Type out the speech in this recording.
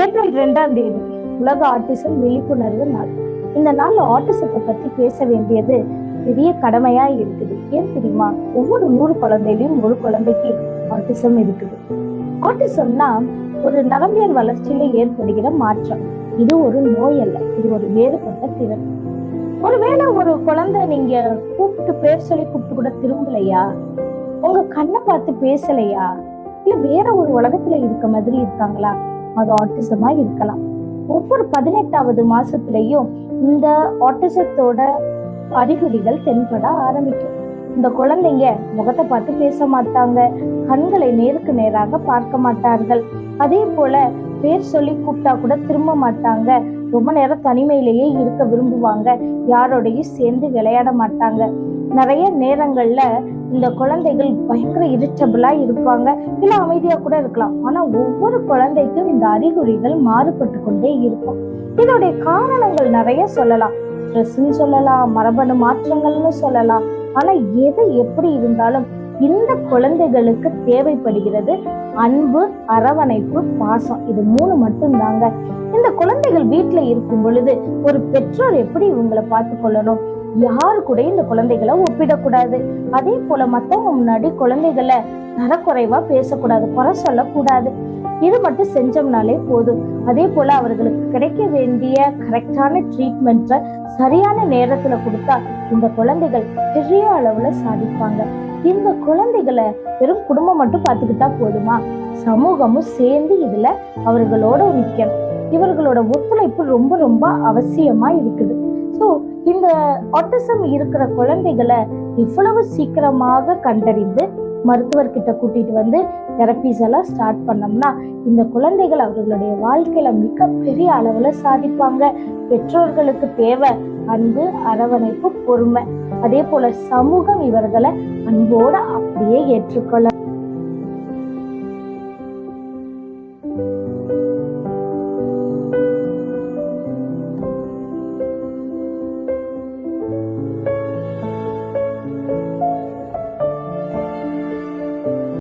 April 2ஆம் தேதி உலக ஆட்டிசம் விழிப்புணர்வு நாள். இந்த நாள்ல ஆட்டிசத்தை பத்தி பேச வேண்டியது பெரிய கடமையா இருக்குது. ஏன் தெரியுமா? ஒவ்வொரு 100 குழந்தையிலும் ஒரு குழந்தைக்கு ஆட்டிசம் இருக்குது. ஆட்டிசம்னா ஒரு நரம்பியல் வளர்ச்சியில ஏற்படுகிற மாற்றம். இது ஒரு நோய் அல்ல, இது ஒரு வேறுபட்ட திறன். ஒருவேளை ஒரு குழந்தை நீங்க கூப்பிட்டு பேர் சொல்லி கூப்பிட்டு கூட திரும்பலையா, உங்க கண்ணை பார்த்து பேசலையா, இல்ல வேற ஒரு உலகத்துல இருக்க மாதிரி இருக்காங்களா, அது ஆட்டிசமா இருக்கலாம். ஒவ்வொரு 18வது மாசத்துலயும் இந்த ஆட்டிசத்தோட அறிகுறிகள் தென்பட ஆரம்பிக்கும். இந்த குழந்தைங்க முகத்தை பார்த்து பேச மாட்டாங்க, கண்களை நேருக்கு நேராக பார்க்க மாட்டார்கள். அதே போல பேர் சொல்லி கூப்பிட்டா கூட திரும்ப மாட்டாங்க. ரொம்ப நேரம் தனிமையிலேயே இருக்க விரும்புவாங்க. யாரோடையும் சேர்ந்து விளையாட மாட்டாங்க. நிறைய நேரங்கள்ல இந்த குழந்தைகள் பயங்கர இரிட்டபிளா இருப்பாங்க, இல்ல அமைதியா கூட இருக்கலாம். ஆனா ஒவ்வொரு குழந்தைக்கும் இந்த அறிகுறிகள் மாறுபட்டு கொண்டே இருக்கும். இதோடைய காரணங்கள் நிறைய சொல்லலாம். ஸ்ட்ரெஸ்ன்னு சொல்லலாம், மரபணு மாற்றங்கள்னு சொல்லலாம். ஆனா எது எப்படி இருந்தாலும் இந்த குழந்தைகளுக்கு தேவைப்படுகிறது அன்பு, அரவணைப்பு, பாசம். இது 3 மட்டும்தாங்க. இந்த குழந்தைகள் வீட்டுல இருக்கும் பொழுது ஒரு பெற்றோர் எப்படி இவங்களை பார்த்து கொள்ளணும், யாரு கூட இந்த குழந்தைகளை ஒப்பிடக்கூடாது. அதே போல மத்தவங்க முன்னாடி குழந்தைகளை தரக்குறைவா பேசக்கூடாது, குறை சொல்லக்கூடாது. இது மட்டும் செஞ்சோம்னாலே போதும். அதே போல அவர்களுக்கு கிடைக்க வேண்டிய கரெக்டான ட்ரீட்மெண்ட்டை சரியான நேரத்துல கொடுத்தா இந்த குழந்தைகள் பெரிய அளவுல சாதிப்பாங்க. இந்த குழந்தைகளை வெறும் குடும்பம் மட்டும் பார்த்துக்கிட்டா போதுமா? சமூகமும் சேர்ந்து இதுல அவர்களோட நிற்கணும். இவர்களோட ஒத்துழைப்பு ரொம்ப ரொம்ப அவசியமா இருக்குது. ஸோ இந்த ஆட்டிசம் இருக்கிற குழந்தைகளை எவ்வளவு சீக்கிரமாக கண்டறிந்து மருத்துவர்கிட்ட கூட்டிட்டு வந்து தெரப்பீஸ் எல்லாம் ஸ்டார்ட் பண்ணோம்னா இந்த குழந்தைகள் அவர்களுடைய வாழ்க்கையில மிகப்பெரிய அளவுல சாதிப்பாங்க. பெற்றோர்களுக்கு தேவை அன்பு, அரவணைப்பு, பொறுமை. அதே போல சமூகம் இவர்களை அன்போட அப்படியே ஏற்றுக்கொள்ள